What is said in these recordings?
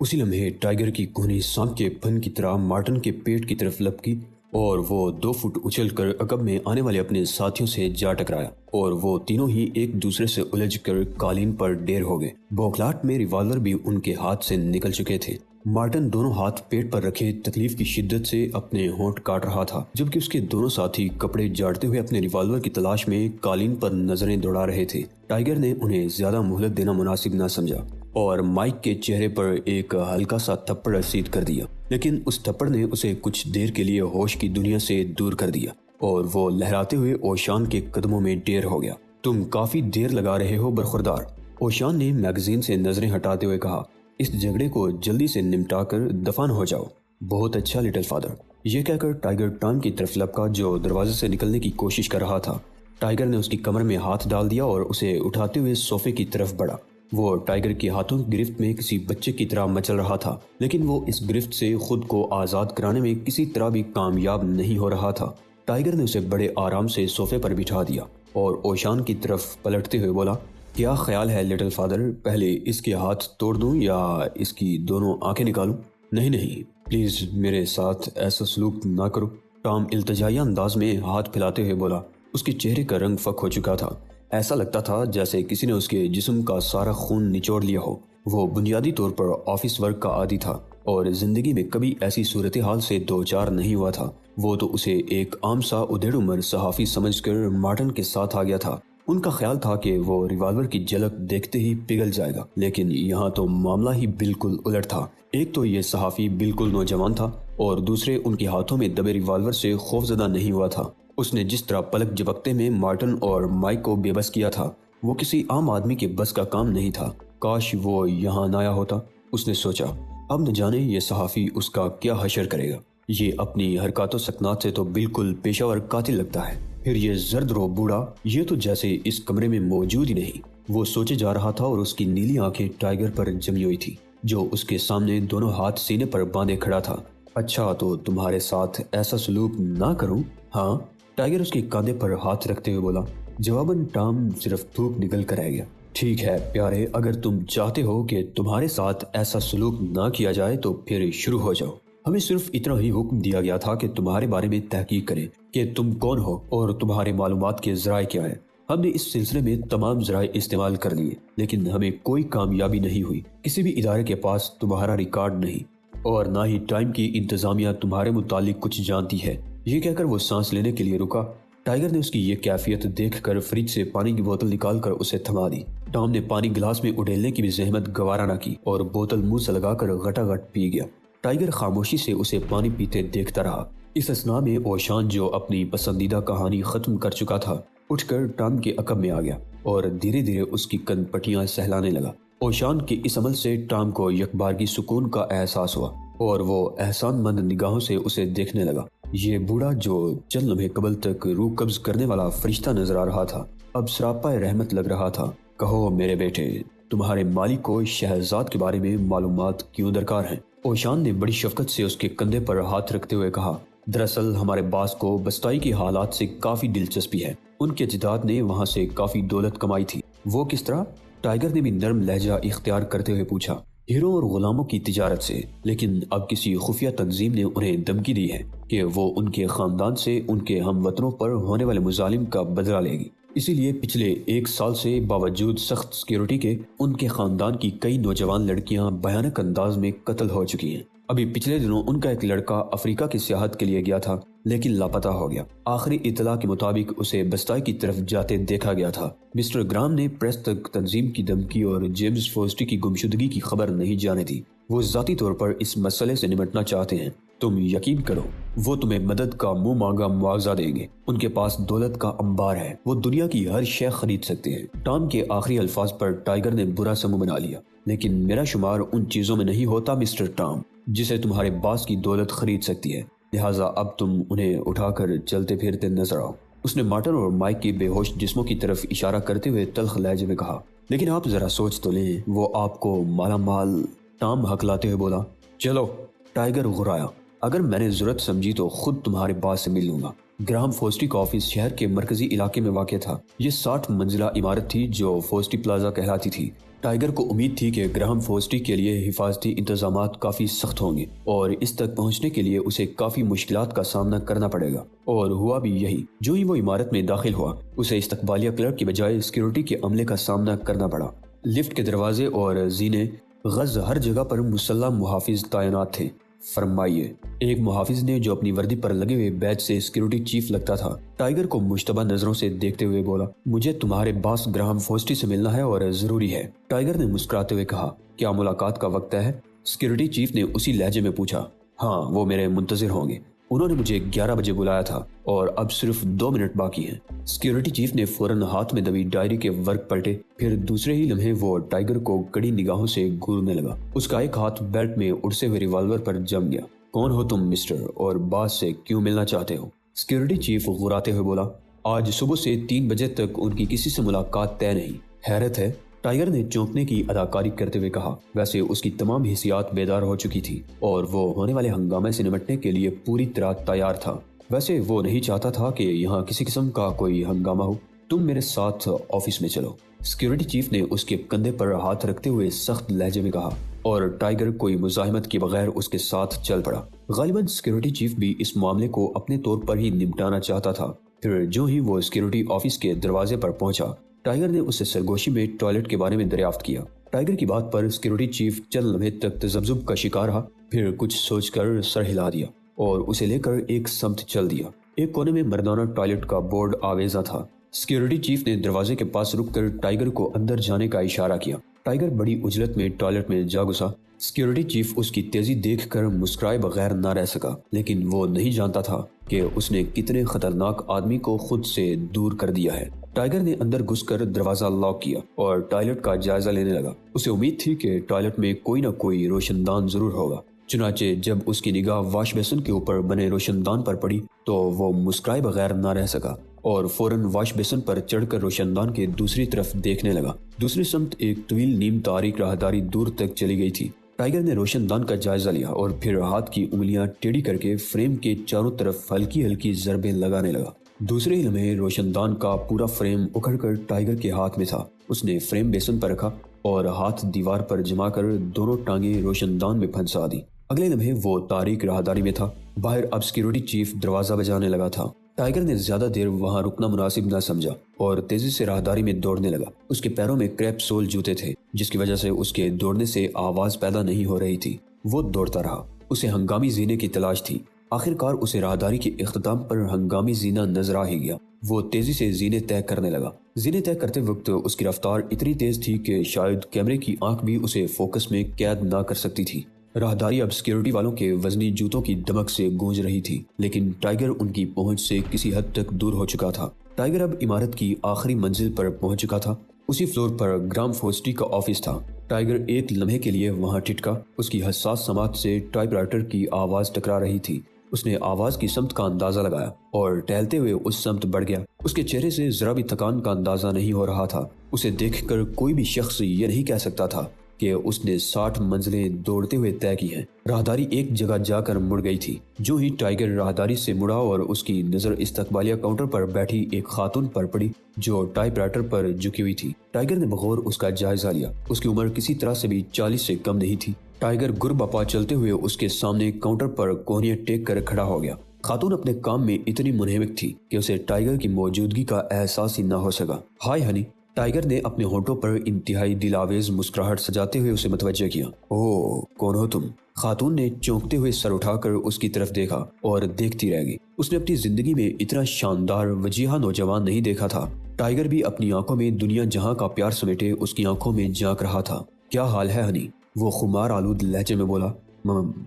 اسی لمحے ٹائیگر کی کونی سانپ کے پھن کی طرح مارٹن کے پیٹ کی طرف لپکی اور وہ 2 فٹ اچھل کر عقب میں آنے والے اپنے ساتھیوں سے جا ٹکرایا اور وہ تینوں ہی ایک دوسرے سے الجھ کر قالین پر ڈیر ہو گئے۔ بوکھلاہٹ میں ریوالور بھی ان کے ہاتھ سے نکل چکے تھے۔ مارٹن دونوں ہاتھ پیٹ پر رکھے تکلیف کی شدت سے اپنے ہونٹ کاٹ رہا تھا، جبکہ اس کے دونوں ساتھی کپڑے جاڑتے ہوئے اپنے ریوالور کی تلاش میں قالین پر نظریں دوڑا رہے تھے۔ ٹائیگر نے انہیں زیادہ مہلت دینا مناسب نہ سمجھا اور مائک کے چہرے پر ایک ہلکا سا تھپڑ رسید کر دیا، لیکن اس تھپڑ نے اسے کچھ دیر کے لیے ہوش کی دنیا سے دور کر دیا اور وہ لہراتے ہوئے اوشان کے قدموں میں ڈیر ہو گیا۔ تم کافی دیر لگا رہے ہو برخوردار، اوشان نے میگزین سے نظریں ہٹاتے ہوئے کہا۔ اس جھگڑے کو جلدی سے نمٹا کر دفن ہو جاؤ۔ بہت اچھا لٹل فادر، یہ کہہ کر ٹائیگر ٹام کی طرف لپکا جو دروازے سے نکلنے کی کوشش کر رہا تھا۔ ٹائیگر نے اس کی کمر میں ہاتھ ڈال دیا اور اسے اٹھاتے ہوئے صوفے کی طرف بڑھا۔ وہ ٹائیگر کے ہاتھوں کی گرفت میں کسی بچے کی طرح مچل رہا تھا، لیکن وہ اس گرفت سے خود کو آزاد کرانے میں کسی طرح بھی کامیاب نہیں ہو رہا تھا۔ ٹائیگر نے اسے بڑے آرام سے صوفے پر بٹھا دیا اور اوشان کی طرف پلٹتے ہوئے بولا، کیا خیال ہے لٹل فادر، پہلے اس کے ہاتھ توڑ دوں یا اس کی دونوں آنکھیں نکالوں؟ نہیں، پلیز میرے ساتھ ایسا سلوک نہ کرو، ٹام التجائیہ انداز میں ہاتھ پھیلاتے ہوئے بولا۔ اس کے چہرے کا رنگ فک ہو چکا تھا، ایسا لگتا تھا جیسے کسی نے اس کے جسم کا سارا خون نچوڑ لیا ہو۔ وہ بنیادی طور پر آفس ورک کا عادی تھا اور زندگی میں کبھی ایسی صورتحال سے دوچار نہیں ہوا تھا۔ وہ تو اسے ایک عام سا ادھیڑ عمر صحافی سمجھ کر مارٹن کے ساتھ آ گیا تھا۔ ان کا خیال تھا کہ وہ ریوالور کی جھلک دیکھتے ہی پگھل جائے گا، لیکن یہاں تو معاملہ ہی بالکل الٹ تھا۔ ایک تو یہ صحافی بالکل نوجوان تھا اور دوسرے ان کے ہاتھوں میں دبے ریوالور سے خوفزدہ نہیں ہوا تھا۔ اس نے جس طرح پلک جھپکتے میں مارٹن اور مائک کو بے بس کیا تھا، وہ کسی عام آدمی کے بس کا کام نہیں تھا۔ کاش وہ یہاں نہ آیا ہوتا، اس نے سوچا۔ اب نہ جانے یہ صحافی اس کا کیا حشر کرے گا۔ یہ اپنی حرکات و سکنات سے تو بالکل پیشہ ور قاتل لگتا ہے، پھر یہ زرد رو بوڑھا، یہ تو جیسے اس کمرے میں موجود ہی نہیں۔ وہ سوچے جا رہا تھا اور اس کی نیلی آنکھیں ٹائیگر پر جمی ہوئی تھی، جو اس کے سامنے دونوں ہاتھ سینے پر باندھے کھڑا تھا۔ اچھا تو تمہارے ساتھ ایسا سلوک نہ کروں؟ ہاں، ٹائیگر اس کے کاندھے پر ہاتھ رکھتے ہوئے بولا۔ جواباً ٹام صرف تھوک نکل کر رہ گیا۔ ٹھیک ہے پیارے، اگر تم چاہتے ہو کہ تمہارے ساتھ ایسا سلوک نہ کیا جائے تو پھر شروع ہو جاؤ۔ ہمیں صرف اتنا ہی حکم دیا گیا تھا کہ تمہارے بارے میں تحقیق کریں کہ تم کون ہو اور تمہارے معلومات کے ذرائع کیا ہیں۔ ہم نے اس سلسلے میں تمام ذرائع استعمال کر لیے، لیکن ہمیں کوئی کامیابی نہیں ہوئی۔ کسی بھی ادارے کے پاس تمہارا ریکارڈ نہیں اور نہ ہی ٹائم کی انتظامیہ تمہارے متعلق کچھ جانتی ہے۔ یہ کہہ کر وہ سانس لینے کے لیے رکا۔ ٹائیگر نے اس کی یہ کیفیت دیکھ کر فریج سے پانی کی بوتل نکال کر اسے تھما دی۔ ٹام نے پانی گلاس میں اڈیلنے کی بھی زحمت گوارا نہ کی اور بوتل منہ سے لگا کر گھٹا گھٹ پی گیا۔ ٹائیگر خاموشی سے اسے پانی پیتے دیکھتا رہا۔ اس اثناء میں اوشان، جو اپنی پسندیدہ کہانی ختم کر چکا تھا، اٹھ کر ٹام کے عقب میں آ گیا اور دھیرے دھیرے اس کی کن پٹیاں سہلانے لگا۔ اوشان کے اس عمل سے ٹام کو یکبارگی سکون کا احساس ہوا اور وہ احسان مند نگاہوں سے اسے دیکھنے لگا۔ یہ بوڑھا جو چند لمحے قبل تک روح قبض کرنے والا فرشتہ نظر آ رہا تھا، اب سراپا رحمت لگ رہا تھا۔ کہو میرے بیٹے، تمہارے مالک کو شہزاد کے بارے میں معلومات کیوں درکار ہیں؟ اوشان نے بڑی شفقت سے اس کے کندھے پر ہاتھ رکھتے ہوئے کہا۔ دراصل ہمارے باس کو بستائی کے حالات سے کافی دلچسپی ہے۔ ان کے اجداد نے وہاں سے کافی دولت کمائی تھی۔ وہ کس طرح؟ ٹائیگر نے بھی نرم لہجہ اختیار کرتے ہوئے پوچھا۔ ہیروں اور غلاموں کی تجارت سے، لیکن اب کسی خفیہ تنظیم نے انہیں دھمکی دی ہے کہ وہ ان کے خاندان سے ان کے ہم وطنوں پر ہونے والے مظالم کا بدلہ لے گی۔ اسی لیے پچھلے 1 سال سے باوجود سخت سیکیورٹی کے ان کے خاندان کی کئی نوجوان لڑکیاں بھیانک انداز میں قتل ہو چکی ہیں۔ ابھی پچھلے دنوں ان کا ایک لڑکا افریقہ کی سیاحت کے لیے گیا تھا، لیکن لاپتہ ہو گیا۔ آخری اطلاع کے مطابق اسے بستائی کی طرف جاتے دیکھا گیا تھا۔ مسٹر گرام نے پریس تک تنظیم کی دھمکی اور جیمز فوسٹی کی گمشدگی کی خبر نہیں جانے دی۔ وہ ذاتی طور پر اس مسئلے سے نمٹنا چاہتے ہیں۔ تم یقین کرو، وہ تمہیں مدد کا منہ مانگا معاوضہ دیں گے۔ ان کے پاس دولت کا انبار ہے، وہ دنیا کی ہر شے خرید سکتے ہیں۔ ٹام کے آخری الفاظ پر ٹائیگر نے برا سا منہ بنا لیا۔ لیکن میرا شمار ان چیزوں میں نہیں ہوتا مسٹر ٹام، جسے تمہارے باس کی دولت خرید سکتی ہے، لہٰذا اب تم انہیں اٹھا کر چلتے پھرتے نظر آؤ۔ اس نے مارٹن اور مائک کے بے ہوش جسموں کی طرف اشارہ کرتے ہوئے تلخ لہجے میں کہا۔ لیکن آپ ذرا سوچ تو لیں، وہ آپ کو مالا مال۔ ٹام ہکلاتے ہوئے بولا۔ چلو، ٹائیگر غرایا، اگر میں نے ضرورت سمجھی تو خود تمہارے باس سے مل لوں گا۔ گراہم فوسٹی کا آفس شہر کے مرکزی علاقے میں واقع تھا۔ یہ 60 منزلہ عمارت تھی جو فوسٹی پلازا کہلاتی تھی۔ ٹائیگر کو امید تھی کہ گراہم فوسٹی کے لیے حفاظتی انتظامات کافی سخت ہوں گے اور اس تک پہنچنے کے لیے اسے کافی مشکلات کا سامنا کرنا پڑے گا، اور ہوا بھی یہی۔ جو ہی وہ عمارت میں داخل ہوا، اسے استقبالیہ کلرک کی بجائے سیکیورٹی کے عملے کا سامنا کرنا پڑا۔ لفٹ کے دروازے اور زینے غز ہر جگہ پر مسلح محافظ تعینات تھے۔ فرمائیے، ایک محافظ نے جو اپنی وردی پر لگے ہوئے بیج سے سیکیورٹی چیف لگتا تھا، ٹائیگر کو مشتبہ نظروں سے دیکھتے ہوئے بولا۔ مجھے تمہارے باس گراہم فوسٹی سے ملنا ہے اور ضروری ہے، ٹائیگر نے مسکراتے ہوئے کہا۔ کیا ملاقات کا وقت ہے؟ سیکیورٹی چیف نے اسی لہجے میں پوچھا۔ ہاں، وہ میرے منتظر ہوں گے، انہوں نے مجھے 11 بجے بلایا تھا اور اب صرف 2 منٹ باقی ہیں۔ سیکیورٹی چیف نے فوراً ہاتھ میں دبی ڈائری کے ورق پلٹے، پھر دوسرے ہی لمحے وہ ٹائیگر کو کڑی نگاہوں سے گھورنے لگا۔ اس کا ایک ہاتھ بیلٹ میں اڑسے ہوئے ریوالور پر جم گیا۔ کون ہو تم مسٹر، اور باس سے کیوں ملنا چاہتے ہو؟ سیکیورٹی چیف غراتے ہوئے بولا۔ آج صبح سے 3 بجے تک ان کی کسی سے ملاقات طے نہیں۔ حیرت ہے، ٹائیگر نے چونکنے کی اداکاری کرتے ہوئے کہا۔ ویسے اس کی تمام حیثیات بیدار ہو چکی تھی اور وہ ہونے والے ہنگامے سے نمٹنے کے لیے پوری طرح تیار تھا۔ ویسے وہ نہیں چاہتا تھا کہ یہاں کسی قسم کا کوئی ہنگامہ ہو۔ تم میرے ساتھ آفس میں چلو، سیکیورٹی چیف نے اس کے کندھے پر ہاتھ رکھتے ہوئے سخت لہجے میں کہا، اور ٹائیگر کوئی مزاحمت کے بغیر اس کے ساتھ چل پڑا۔ غالباً سیکیورٹی چیف بھی اس معاملے کو اپنے طور پر ہی نمٹانا چاہتا تھا۔ پھر جو ہی وہ سیکیورٹی آفس کے دروازے پر پہنچا، ٹائیگر نے اس سے سرگوشی میں ٹوائلٹ کے بارے میں دریافت کیا۔ ٹائیگر کی بات پر سیکیورٹی چیف چند لمحے تک تذبذب کا شکار رہا، پھر کچھ سوچ کر سر ہلا دیا اور اسے لے کر ایک سمت چل دیا۔ ایک کونے میں مردانہ ٹوائلٹ کا بورڈ آویزاں تھا۔ سیکیورٹی چیف نے دروازے کے پاس رک کر ٹائیگر کو اندر جانے کا اشارہ کیا۔ ٹائیگر بڑی عجلت میں ٹوائلٹ میں جا گھسا۔ سیکیورٹی چیف اس کی تیزی دیکھ کر مسکرائے بغیر نہ رہ سکا، لیکن وہ نہیں جانتا تھا کہ اس نے کتنے خطرناک آدمی کو خود سے دور کر دیا ہے۔ ٹائیگر نے اندر گھس کر دروازہ لاک کیا اور ٹوائلٹ کا جائزہ لینے لگا۔ اسے امید تھی کہ ٹوائلٹ میں کوئی نہ کوئی روشن دان ضرور ہوگا۔ چنانچہ جب اس کی نگاہ واش بیسن کے اوپر بنے روشن دان پر پڑی تو وہ مسکرائے بغیر نہ رہ سکا اور فوراً واش بیسن پر چڑھ کر روشن دان کے دوسری طرف دیکھنے لگا۔ دوسری سمت ایک طویل نیم تاریک راہداری دور تک چلی گئی تھی۔ ٹائیگر نے روشن دان کا جائزہ لیا اور پھر ہاتھ کی انگلیاں ٹیڑھی کر کے فریم کے چاروں طرف ہلکی ہلکی ضربیں لگانے لگا۔ دوسرے ہی لمحے روشن دان کا پورا فریم اکھڑ کر ٹائیگر کے ہاتھ میں تھا۔ اس نے فریم بیسن پر رکھا اور ہاتھ دیوار پر جما کر دونوں ٹانگیں روشن دان میں پھنسا دی۔ اگلے لمحے وہ تاریک راہداری میں تھا۔ باہر اب سیکیورٹی چیف دروازہ بجانے لگا تھا۔ ٹائیگر نے زیادہ دیر وہاں رکنا مناسب نہ سمجھا اور تیزی سے راہداری میں دوڑنے لگا۔ اس کے پیروں میں کریپ سول جوتے تھے، جس کی وجہ سے اس کے دوڑنے سے آواز پیدا نہیں ہو رہی تھی۔ وہ دوڑتا رہا۔ اسے ہنگامی زینے کی تلاش تھی۔ آخر کار اسے راہداری کے اختتام پر ہنگامی زینہ نظر آ ہی گیا۔ وہ تیزی سے زینے طے کرنے لگا۔ زینے طے کرتے وقت اس کی رفتار اتنی تیز تھی کہ شاید کیمرے کی آنکھ بھی اسے فوکس میں قید نہ کر سکتی تھی۔ راہداری اب سیکیورٹی والوں کے وزنی جوتوں کی دمک سے گونج رہی تھی، لیکن ٹائیگر ان کی پہنچ سے کسی حد تک دور ہو چکا تھا۔ ٹائیگر اب عمارت کی آخری منزل پر پہنچ چکا تھا۔ اسی فلور پر گراہم فوسٹی کا آفس تھا۔ ٹائیگر ایک لمحے کے لیے وہاں ٹھٹکا۔ اس کی حساس سماعت سے ٹائپ رائٹر کی آواز ٹکرا رہی تھی۔ اس نے آواز کی سمت کا اندازہ لگایا اور ٹہلتے ہوئے اس سمت بڑھ گیا۔ اس کے چہرے سے ذرا بھی تھکان کا اندازہ نہیں ہو رہا تھا۔ اسے دیکھ کر کوئی بھی شخص یہ نہیں کہہ سکتا تھا کہ اس نے 60 منزلیں دوڑتے ہوئے طے کی ہیں۔ راہداری ایک جگہ جا کر مڑ گئی تھی۔ جو ہی ٹائیگر راہداری سے مڑا اور اس کی نظر استقبالیہ کاؤنٹر پر بیٹھی ایک خاتون پر پڑی جو ٹائپ رائٹر پر جھکی ہوئی تھی، ٹائیگر نے بغور اس کا جائزہ لیا۔ اس کی عمر کسی طرح سے بھی 40 سے کم نہیں تھی۔ ٹائیگر گر بپا چلتے ہوئے اس کے سامنے کاؤنٹر پر کوہنیاں ٹیک کر کھڑا ہو گیا۔ خاتون اپنے کام میں اتنی منہمک تھی کہ اسے ٹائیگر کی موجودگی کا احساس ہی نہ ہو سکا۔ ہائے ہنی، ٹائیگر نے اپنے ہونٹوں پر انتہائی دل آویز مسکراہٹ سجاتے ہوئے اسے متوجہ کیا۔ اوہ، کون ہو تم؟ خاتون نے چونکتے ہوئے سر اٹھا کر اس کی طرف دیکھا اور دیکھتی رہ گئی۔ اس نے اپنی زندگی میں اتنا شاندار وجیہہ نوجوان نہیں دیکھا تھا۔ ٹائیگر بھی اپنی آنکھوں میں دنیا جہاں کا پیار سمیٹے اس کی آنکھوں میں جھانک رہا تھا۔ کیا حال ہے ہنی؟ وہ خمار آلود لہجے میں بولا۔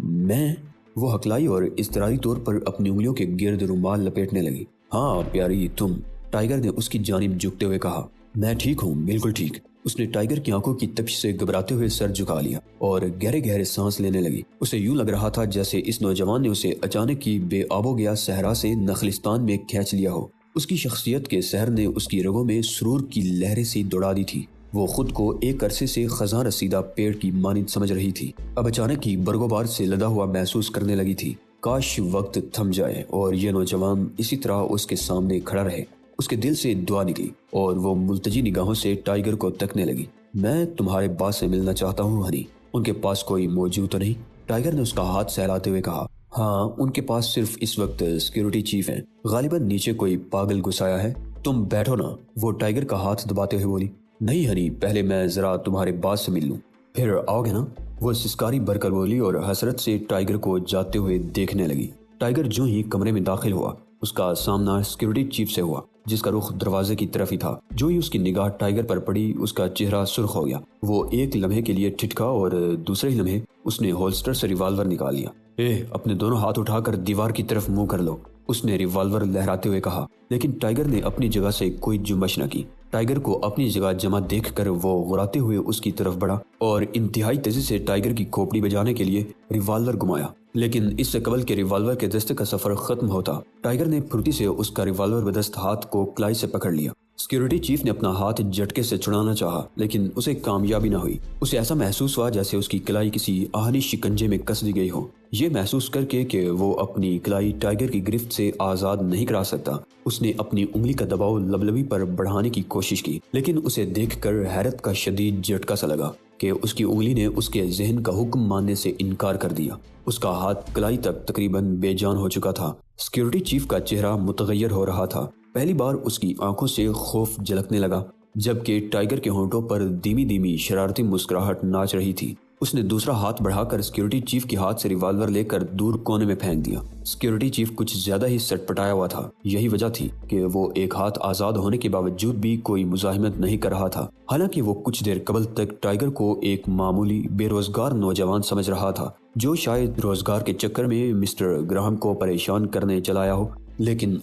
میں؟ وہ ہکلائی اور اضطراری طور پر اپنی انگلیوں کے گرد رومال لپیٹنے لگی۔ ہاں پیاری، تم؟ ٹائیگر نے اس کی جانب جھکتے ہوئے کہا۔ میں ٹھیک ہوں، بالکل ٹھیک۔ اس نے ٹائیگر کی آنکھوں کی تپش سے گھبراتے ہوئے سر جھکا لیا اور گہرے گہرے سانس لینے لگی۔ اسے یوں لگ رہا تھا جیسے اس نوجوان نے اسے اچانک کی بے آب و گیا صحرا سے نخلستان میں کھینچ لیا ہو۔ اس کی شخصیت کے سحر نے اس کی رگوں میں سرور کی لہریں سی دوڑا دی تھی۔ وہ خود کو ایک عرصے سے خزاں رسیدہ پیڑ کی مانند سمجھ رہی تھی، اب اچانک ہی برگو بار سے لدا ہوا محسوس کرنے لگی تھی۔ کاش وقت تھم جائے اور یہ نوجوان اسی طرح اس کے سامنے کھڑا رہے۔ اس کے دل سے دعا نکلی اور وہ ملتجی نگاہوں سے ٹائیگر کو تکنے لگی۔ میں تمہارے باس سے ملنا چاہتا ہوں ہنی، ان کے پاس کوئی موجود تو نہیں؟ ٹائیگر نے اس کا ہاتھ سہلاتے ہوئے کہا۔ ہاں، ان کے پاس صرف اس وقت سیکیورٹی چیف ہیں، غالباً نیچے کوئی پاگل گھسایا ہے۔ تم بیٹھو نا، وہ ٹائیگر کا ہاتھ دباتے ہوئے بولی۔ نہیں ہنی، پہلے میں ذرا تمہارے باس سے مل لوں، پھر آؤ گے نا؟ وہ سسکاری بھر کر بولی اور حسرت سے ٹائیگر کو جاتے ہوئے دیکھنے لگی۔ ٹائیگر جو ہی کمرے میں داخل ہوا، اس کا سامنا سیکیورٹی چیف سے ہوا، جس کا رخ دروازے کی طرف ہی تھا۔ جو ہی اس کی نگاہ ٹائیگر پر پڑی، اس کا چہرہ سرخ ہو گیا۔ وہ ایک لمحے کے لیے ٹھٹکا اور دوسرے ہی لمحے اس نے ہولسٹر سے ریوالور نکال لیا۔ اپنے دونوں ہاتھ اٹھا کر دیوار کی طرف منہ کر لو، اس نے ریوالور لہراتے ہوئے کہا۔ لیکن ٹائیگر نے اپنی جگہ سے کوئی جنبش نہ کی۔ ٹائیگر کو اپنی جگہ جمع دیکھ کر وہ غراتے ہوئے اس کی طرف بڑھا اور انتہائی تیزی سے ٹائیگر کی کھوپڑی بجانے کے لیے ریوالور گھمایا۔ لیکن اس سے قبل کہ ریوالور کے دستے کا سفر ختم ہوتا، ٹائیگر نے پھرتی سے اس کا ریوالور بدست ہاتھ کو کلائی سے پکڑ لیا۔ سیکیورٹی چیف نے اپنا ہاتھ جھٹکے سے چھڑانا چاہا، لیکن اسے کامیابی نہ ہوئی۔ اسے ایسا محسوس ہوا جیسے اس کی کلائی کسی آہنی شکنجے میں کس دی گئی ہو۔ یہ محسوس کر کے کہ وہ اپنی کلائی ٹائیگر کی گرفت سے آزاد نہیں کرا سکتا، اس نے اپنی انگلی کا دباؤ لبلبی پر بڑھانے کی کوشش کی، لیکن اسے دیکھ کر حیرت کا شدید جھٹکا سا لگا کہ اس کی انگلی نے اس کے ذہن کا حکم ماننے سے انکار کر دیا۔ اس کا ہاتھ کلائی تک تقریباً بے جان ہو چکا تھا۔ سیکیورٹی چیف کا چہرہ متغیر ہو رہا تھا۔ پہلی بار اس کی آنکھوں سے خوف جھلکنے لگا، جبکہ ٹائیگر کے ہونٹوں پر دھیمی دھیمی شرارتی مسکراہٹ ناچ رہی تھی۔ اس نے دوسرا ہاتھ بڑھا کر سیکیورٹی چیف کے ہاتھ سے ریوالور لے کر دور کونے میں پھینک دیا۔ سیکیورٹی چیف کچھ زیادہ ہی سٹ پٹایا ہوا تھا۔ یہی وجہ تھی کہ وہ ایک ہاتھ آزاد ہونے کے باوجود بھی کوئی مزاحمت نہیں کر رہا تھا، حالانکہ وہ کچھ دیر قبل تک ٹائیگر کو ایک معمولی بے روزگار نوجوان سمجھ رہا تھا، جو شاید روزگار کے چکر میں مسٹر گراہم کو پریشان کرنے چلایا ہو۔ لیکن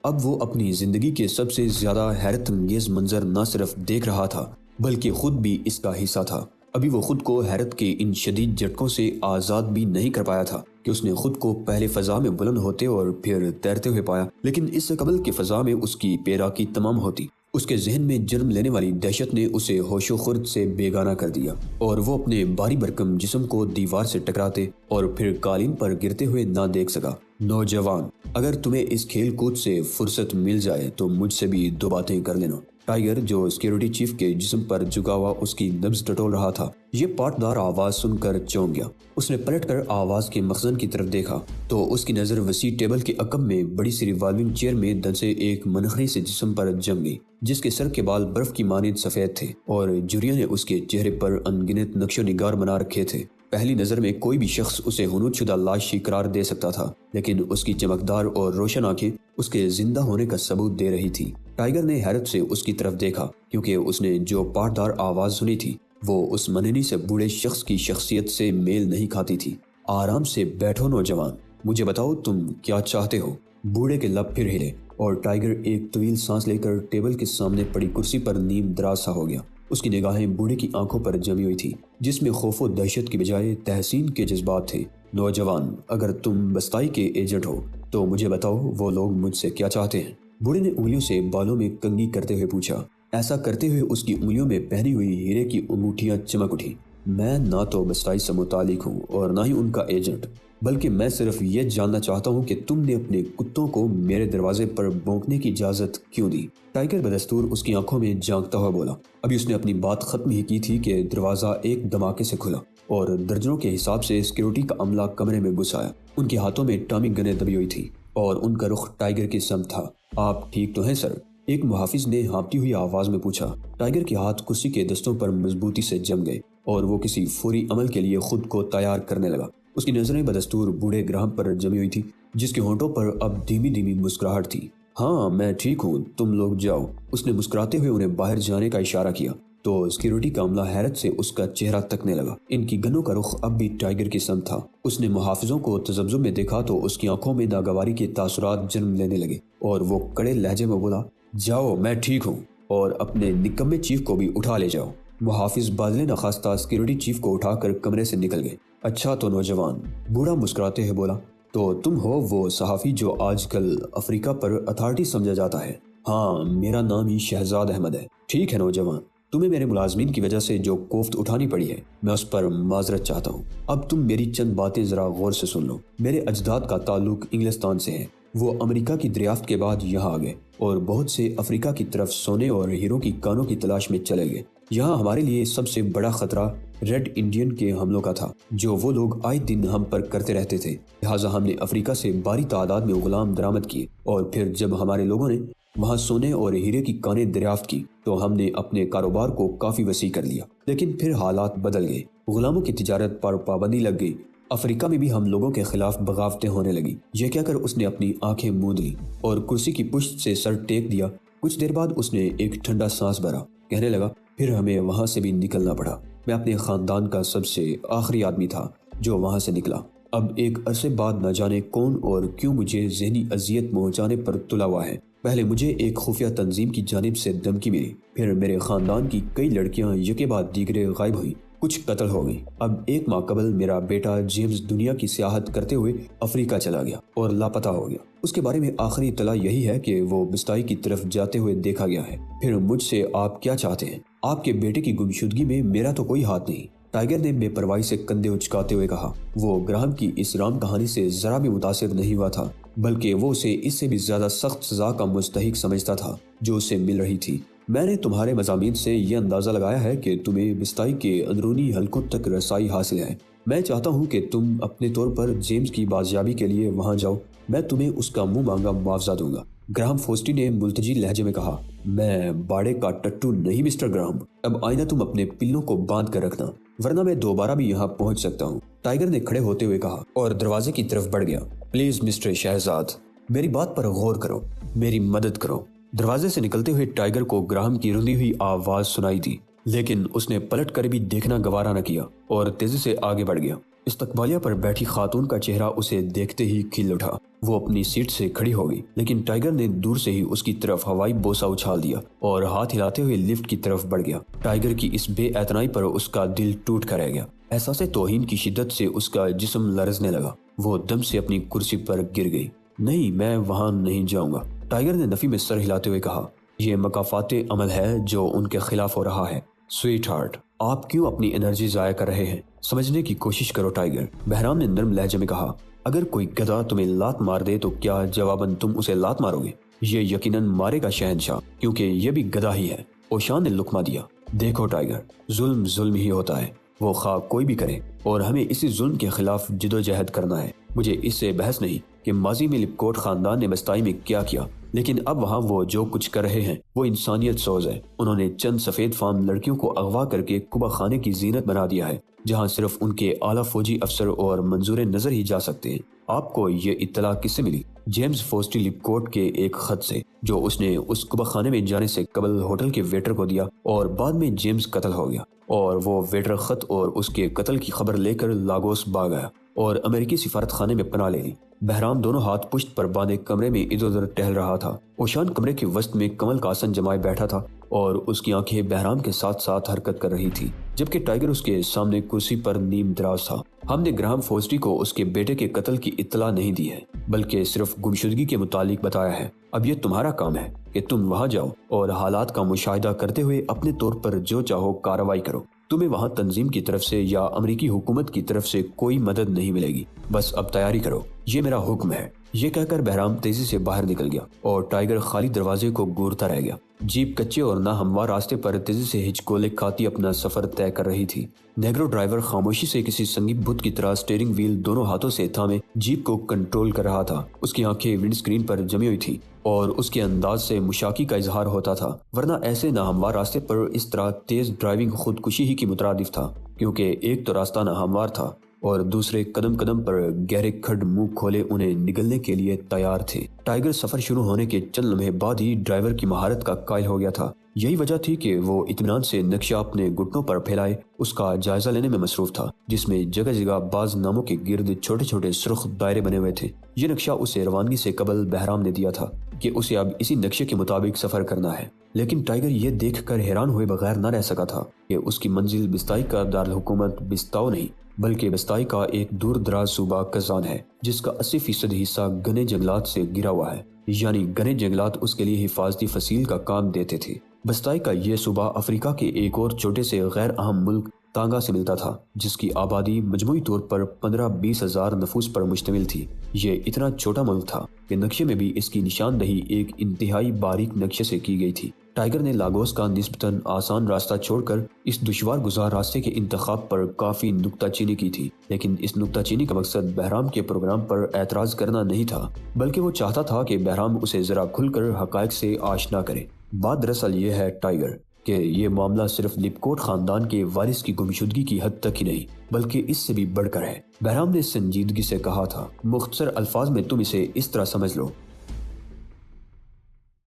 اب وہ اپنی زندگی کے سب سے زیادہ حیرت انگیز منظر نہ صرف دیکھ رہا تھا، بلکہ خود بھی اس کا حصہ تھا۔ ابھی وہ خود کو حیرت کے ان شدید جھٹکوں سے آزاد بھی نہیں کر پایا تھا کہ اس نے خود کو پہلے فضا میں بلند ہوتے اور پھر تیرتے ہوئے پایا، لیکن اس سے قبل کہ فضا میں اس کی پیراکی تمام ہوتی، اس کے ذہن میں جنم لینے والی دہشت نے اسے ہوش و خرد سے بیگانہ کر دیا، اور وہ اپنے بھاری بھرکم جسم کو دیوار سے ٹکراتے اور پھر قالین پر گرتے ہوئے نہ دیکھ سکا۔ نوجوان، اگر تمہیں اس کھیل کود سے فرصت مل جائے تو مجھ سے بھی دو باتیں کر لینا۔ ٹائیگر، جو سیکیورٹی چیف کے جسم پر جھکا ہوا اس کی نبض ٹٹول رہا تھا، یہ پاٹدار آواز سن کر چونک گیا۔ اس نے پلٹ کر آواز کے مخزن کی طرف دیکھا تو اس کی نظر وسیع ٹیبل کے عقب میں بڑی سی ریوالونگ چیئر میں دھنسے ایک منخری سے جسم پر جم گئی، جس کے سر کے بال برف کی مانند سفید تھے اور جھریوں نے اس کے چہرے پر انگنت نقش و نگار بنا رکھے تھے۔ پہلی نظر میں کوئی بھی شخص اسے ہنوت شدہ لاش ہی قرار دے سکتا تھا، لیکن اس کی چمکدار اور روشن آنکھیں اس کے زندہ ہونے کا ثبوت دے رہی تھی۔ ٹائیگر نے حیرت سے اس کی طرف دیکھا، کیونکہ اس نے جو پاٹدار آواز سنی تھی وہ اس مننی سے بوڑھے شخص کی شخصیت سے میل نہیں کھاتی تھی۔ آرام سے بیٹھو نوجوان، مجھے بتاؤ تم کیا چاہتے ہو؟ بوڑھے کے لب پھر ہلے اور ٹائیگر ایک طویل سانس لے کر ٹیبل کے سامنے پڑی کرسی پر نیم دراز سا ہو گیا۔ اس کی نگاہیں بوڑھے کی آنکھوں پر جمی ہوئی تھی، جس میں خوف و دہشت کی بجائے تحسین کے جذبات تھے۔ نوجوان، اگر تم بستائی کے ایجنٹ ہو تو مجھے بتاؤ وہ لوگ مجھ سے کیا چاہتے ہیں؟ بوڑھے نے انگلیوں سے بالوں میں کنگھی کرتے ہوئے پوچھا۔ ایسا کرتے ہوئے اس کی انگلیوں میں پہنی ہوئی ہیرے کی انگوٹھیاں چمک اٹھی۔ میں نہ تو بستائی سے متعلق ہوں اور نہ ہی ان کا ایجنٹ، بلکہ میں صرف یہ جاننا چاہتا ہوں کہ تم نے اپنے کتوں کو میرے دروازے پر بھونکنے کی اجازت کیوں دی؟ ٹائیگر بدستور اس کی آنکھوں میں جھانکتا ہوا بولا۔ ابھی اس نے اپنی بات ختم ہی کی تھی کہ دروازہ ایک دھماکے سے کھلا اور درجنوں کے حساب سے سیکیورٹی کا عملہ کمرے میں گھس آیا۔ ان کے ہاتھوں میں ٹامی گنیں دبی ہوئی تھی اور ان کا رخ ٹائیگر کی سمت تھا۔ آپ ٹھیک تو ہیں سر؟ ایک محافظ نے ہانپتی ہوئی آواز میں پوچھا۔ ٹائیگر کے ہاتھ کرسی کے دستوں پر مضبوطی سے جم گئے اور وہ کسی فوری عمل کے لیے خود کو تیار کرنے لگا۔ اس کی نظریں بدستور بوڑھے گراہم پر جمی ہوئی تھی، جس کے ہونٹوں پر اب دھیمی دھیمی مسکراہٹ تھی۔ ہاں میں ٹھیک ہوں، تم لوگ جاؤ۔ اس نے مسکراتے ہوئے انہیں باہر جانے کا اشارہ کیا تو سیکیورٹی کا عملہ حیرت سے اس کا چہرہ تکنے لگا۔ ان کی گنوں کا رخ اب بھی ٹائیگر کی سمت تھا۔ اس نے محافظوں کو تذبذب میں دیکھا تو اس کی آنکھوں میں ناگواری کے تاثرات جنم لینے لگے اور وہ کڑے لہجے میں بولا، جاؤ میں ٹھیک ہوں، اور اپنے نکمے چیف کو بھی اٹھا لے جاؤ۔ محافظ بادل نخواستہ سیکیورٹی چیف کو اٹھا کر کمرے سے نکل گئے۔ اچھا تو نوجوان، بوڑھا مسکراتے ہوئے بولا، تو تم ہو وہ صحافی جو آج کل افریقہ پر اتھارٹی سمجھا جاتا ہے؟ ہاں، میرا نام ہی شہزاد احمد ہے۔ ٹھیک ہے نوجوان، تمہیں میرے ملازمین کی وجہ سے جو کوفت اٹھانی پڑی ہے میں اس پر معذرت چاہتا ہوں۔ اب تم میری چند باتیں ذرا غور سے سن لو۔ میرے اجداد کا تعلق انگلستان سے ہے۔ وہ امریکہ کی دریافت کے بعد یہاں آ گئے اور بہت سے افریقہ کی طرف سونے اور ہیروں کی کانوں کی تلاش میں چلے گئے۔ یہاں ہمارے لیے سب سے بڑا خطرہ ریڈ انڈین کے حملوں کا تھا جو وہ لوگ آئے دن ہم پر کرتے رہتے تھے، لہٰذا ہم نے افریقہ سے بھاری تعداد میں غلام درآمد کیے، اور پھر جب ہمارے لوگوں نے وہاں سونے اور ہیرے کی کانیں دریافت کی تو ہم نے اپنے کاروبار کو کافی وسیع کر لیا۔ لیکن پھر حالات بدل گئے، غلاموں کی تجارت پر پابندی لگ گئی، افریقہ میں بھی ہم لوگوں کے خلاف بغاوتیں ہونے لگی۔ یہ کہہ کر اس نے اپنی آنکھیں موند لی اور کرسی کی پشت سے سر ٹیک دیا۔ کچھ دیر بعد اس نے ایک ٹھنڈا سانس بھرا، کہنے لگا، پھر ہمیں وہاں سے بھی نکلنا پڑا۔ میں اپنے خاندان کا سب سے آخری آدمی تھا جو وہاں سے نکلا۔ اب ایک عرصے بعد نہ جانے کون اور کیوں مجھے ذہنی اذیت پہنچانے پر تلا ہوا ہے۔ پہلے مجھے ایک خفیہ تنظیم کی جانب سے دھمکی ملی، پھر میرے خاندان کی کئی لڑکیاں یکے بعد دیگرے غائب ہوئی، کچھ قتل ہو گئی۔ اب ایک ماہ قبل میرا بیٹا جیمز دنیا کی سیاحت کرتے ہوئے افریقہ چلا گیا اور لاپتہ ہو گیا۔ اس کے بارے میں آخری اطلاع یہی ہے کہ وہ بستائی کی طرف جاتے ہوئے دیکھا گیا ہے۔ پھر مجھ سے آپ کیا چاہتے ہیں؟ آپ کے بیٹے کی گمشدگی میں میرا تو کوئی ہاتھ نہیں، ٹائیگر نے بے پرواہی سے کندھے اچکاتے ہوئے کہا۔ وہ گراہم کی اس رام کہانی سے ذرا بھی متاثر نہیں ہوا تھا، بلکہ وہ اسے اس سے بھی زیادہ سخت سزا کا مستحق سمجھتا تھا جو اسے مل رہی تھی۔ میں نے تمہارے مضامین سے یہ اندازہ لگایا ہے کہ تمہیں بستائی کے اندرونی حلقوں تک رسائی حاصل ہے۔ میں چاہتا ہوں کہ تم اپنے طور پر جیمز کی بازیابی کے لیے وہاں جاؤ، میں تمہیں اس کا منہ مانگا معاوضہ دوں گا۔ گراہم فوسٹی نے ملتجی لہجے میں کہا، میں باڑے کا ٹٹو نہیں مسٹر گراہم، اب آئندہ تم اپنے پلوں کو باندھ کر رکھنا، ورنہ میں دوبارہ بھی یہاں پہنچ سکتا ہوں۔ ٹائیگر نے کھڑے ہوتے ہوئے کہا اور دروازے کی طرف بڑھ گیا۔ پلیز مسٹر شہزاد، میری بات پر غور کرو، میری مدد کرو۔ دروازے سے نکلتے ہوئے ٹائیگر کو گراہم کی رندی ہوئی آواز سنائی دی، لیکن اس نے پلٹ کر بھی دیکھنا گوارا نہ کیا اور تیزی سے آگے بڑھ گیا۔ استقبالیہ پر بیٹھی خاتون کا چہرہ اسے دیکھتے ہی کھل اٹھا۔ وہ اپنی سیٹ سے کھڑی ہو گئی، لیکن ٹائیگر نے دور سے ہی اس کی طرف ہوائی بوسہ اچھال دیا اور ہاتھ ہلاتے ہوئے لفٹ کی طرف بڑھ گیا۔ ٹائیگر کی اس بے اعتنائی پر اس کا دل ٹوٹ کر رہ گیا۔ احساس توہین کی شدت سے اس کا جسم لرزنے لگا۔ وہ دم سے اپنی کرسی پر گر گئی۔ نہیں، میں وہاں نہیں جاؤں گا، ٹائیگر نے نفی میں سر ہلاتے ہوئے کہا۔ یہ مکافات عمل ہے جو ان کے خلاف ہو رہا ہے۔ سویٹ ہارٹ، آپ کیوں اپنی انرجی ضائع کر رہے ہیں؟ سمجھنے کی کوشش کرو ٹائیگر، بہرام نے نرم لہجے میں کہا۔ اگر کوئی گدھا تمہیں لات مار دے تو کیا جواباً تم اسے لات مارو گے؟ یہ یقیناً مارے گا شہنشاہ، کیونکہ یہ بھی گدھا ہی ہے۔ اوشان نے لقمہ دیا۔ دیکھو ٹائیگر، ظلم ظلم ہی ہوتا ہے، وہ خواہ کوئی بھی کرے، اور ہمیں اسی ظلم کے خلاف جدوجہد کرنا ہے۔ مجھے اس سے بحث نہیں کہ ماضی میں لپکوٹ خاندان نے بستائی میں کیا کیا، لیکن اب وہاں وہ جو کچھ کر رہے ہیں وہ انسانیت سوز ہے۔ انہوں نے چند سفید فام لڑکیوں کو اغوا کر کے کبا خانے کی زینت بنا دیا ہے، جہاں صرف ان کے اعلیٰ فوجی افسر اور منظور نظر ہی جا سکتے ہیں۔ آپ کو یہ اطلاع کس سے ملی؟ جیمز فوسٹی لپکوٹ کے ایک خط سے، جو اس نے اس کبا خانے میں جانے سے قبل ہوٹل کے ویٹر کو دیا، اور بعد میں جیمز قتل ہو گیا اور وہ ویٹر خط اور اس کے قتل کی خبر لے کر لاگوس بھاگ گیا اور امریکی سفارت خانے میں پناہ لے لی۔ بہرام دونوں ہاتھ پشت پر باندھے کمرے میں ادھر ادھر ٹہل رہا تھا۔ اوشان کمرے کے وسط میں کمل کا آسن جمائے بیٹھا تھا اور اس کی آنکھیں بہرام کے ساتھ ساتھ حرکت کر رہی تھی، جبکہ ٹائیگر اس کے سامنے کرسی پر نیم دراز تھا۔ ہم نے گراہم فوسٹی کو اس کے بیٹے کے قتل کی اطلاع نہیں دی ہے، بلکہ صرف گمشدگی کے متعلق بتایا ہے۔ اب یہ تمہارا کام ہے کہ تم وہاں جاؤ اور حالات کا مشاہدہ کرتے ہوئے اپنے طور پر جو چاہو کارروائی کرو۔ تمہیں وہاں تنظیم کی طرف سے یا امریکی حکومت کی طرف سے کوئی مدد نہیں ملے گی، بس اب تیاری کرو، یہ میرا حکم ہے۔ یہ کہہ کر بہرام تیزی سے باہر نکل گیا اور ٹائیگر خالی دروازے کو گورتا رہ گیا۔ جیپ کچے اور ناہموار راستے پر تیزی سے ہچکولے کھاتی اپنا سفر طے کر رہی تھی۔ نیگرو ڈرائیور خاموشی سے کسی سنگی بت کی طرح اسٹیئرنگ وہیل دونوں ہاتھوں سے تھامے جیپ کو کنٹرول کر رہا تھا۔ اس کی آنکھیں ونڈ سکرین پر جمی ہوئی تھی اور اس کے انداز سے مشاکی کا اظہار ہوتا تھا، ورنہ ایسے ناہموار راستے پر اس طرح تیز ڈرائیونگ خودکشی ہی کی مترادف تھا، کیونکہ ایک تو راستہ ناہموار تھا اور دوسرے قدم قدم پر گہرے کھڈ منہ کھولے انہیں نگلنے کے لیے تیار تھے۔ ٹائیگر سفر شروع ہونے کے چند لمحے بعد ہی ڈرائیور کی مہارت کا قائل ہو گیا تھا۔ یہی وجہ تھی کہ وہ اطمینان سے نقشہ اپنے گھٹنوں پر پھیلائے اس کا جائزہ لینے میں مصروف تھا، جس میں جگہ جگہ بعض ناموں کے گرد چھوٹے چھوٹے سرخ دائرے بنے ہوئے تھے۔ یہ نقشہ اسے روانگی سے قبل بہرام نے دیا تھا کہ اسے اب اسی نقشے کے مطابق سفر کرنا ہے، لیکن ٹائیگر یہ دیکھ کر حیران ہوئے بغیر نہ رہ سکا تھا کہ اس کی منزل بستائی کا دارالحکومت بستاؤ نہیں، بلکہ بستائی کا ایک دور دراز صوبہ کزان ہے، جس کا 80% حصہ گھنے جنگلات سے گھرا ہوا ہے، یعنی گھنے جنگلات اس کے لیے حفاظتی فصیل کا کام دیتے تھے۔ بستائی کا یہ صوبہ افریقہ کے ایک اور چھوٹے سے غیر اہم ملک تانگا سے ملتا تھا، جس کی آبادی مجموعی طور پر 15-20 ہزار نفوس پر مشتمل تھی۔ یہ اتنا چھوٹا ملک تھا کہ نقشے میں بھی اس کی نشاندہی ایک انتہائی باریک نقشے سے کی گئی تھی۔ ٹائیگر نے لاگوس کا نسبتاً آسان راستہ چھوڑ کر اس دشوار گزار راستے کے انتخاب پر کافی نکتہ چینی کی تھی، لیکن اس نکتہ چینی کا مقصد بہرام کے پروگرام پر اعتراض کرنا نہیں تھا، بلکہ وہ چاہتا تھا کہ بہرام اسے ذرا کھل کر حقائق سے آشنا کرے۔ بات دراصل یہ ہے ٹائیگر کہ یہ معاملہ صرف لپکوٹ خاندان کے وارث کی گمشدگی کی حد تک ہی نہیں بلکہ اس سے بھی بڑھ کر ہے۔ بہرام نے سنجیدگی سے کہا تھا، مختصر الفاظ میں تم اسے اس طرح سمجھ لو